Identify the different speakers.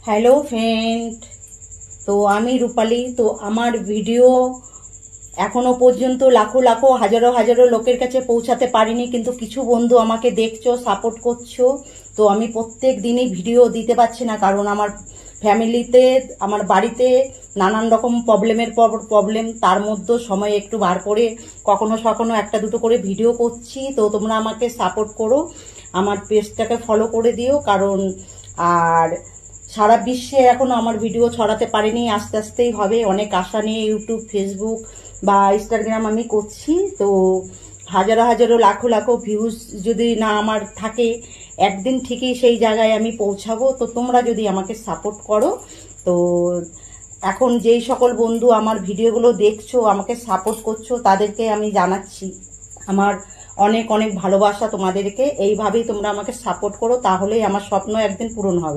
Speaker 1: Hello friend, তো আমি রূপালী। তো আমার ভিডিও এখনো পর্যন্ত লাখো লাখো হাজারো হাজারো লোকের কাছে পৌঁছাতে পারিনি, কিন্তু কিছু বন্ধু আমাকে দেখছো, সাপোর্ট করছো। তো আমি প্রত্যেক দিনই ভিডিও দিতে পারছি না, কারণ আমার ফ্যামিলিতে, আমার বাড়িতে নানান রকম প্রবলেম, তার মধ্যে সময় একটু বার করে কখনো কখনো একটা দুটো করে ভিডিও করছি। তো তোমরা আমাকে সাপোর্ট করো, আমার পেজটাকে ফলো করে দিও, কারণ আর সারা বিশ্বে এখনো আমার ভিডিও ছড়াতে পারিনি, আস্তে আস্তেই হবে। অনেক আশা নিয়ে ইউটিউব, ফেসবুক বা ইনস্টাগ্রাম আমি করছি। তো হাজারো হাজারো লাখো লাখো ভিউজ যদি না আমার থাকে, একদিন ঠিকই সেই জায়গায় আমি পৌঁছাবো। তো তোমরা যদি আমাকে সাপোর্ট করো, তো এখন যেই সকল বন্ধু আমার ভিডিওগুলো দেখছো, আমাকে সাপোর্ট করছো, তাদেরকে আমি জানাচ্ছি আমার অনেক অনেক ভালোবাসা তোমাদেরকে। এইভাবেই তোমরা আমাকে সাপোর্ট করো, তাহলেই আমার স্বপ্ন একদিন পূরণ হবে।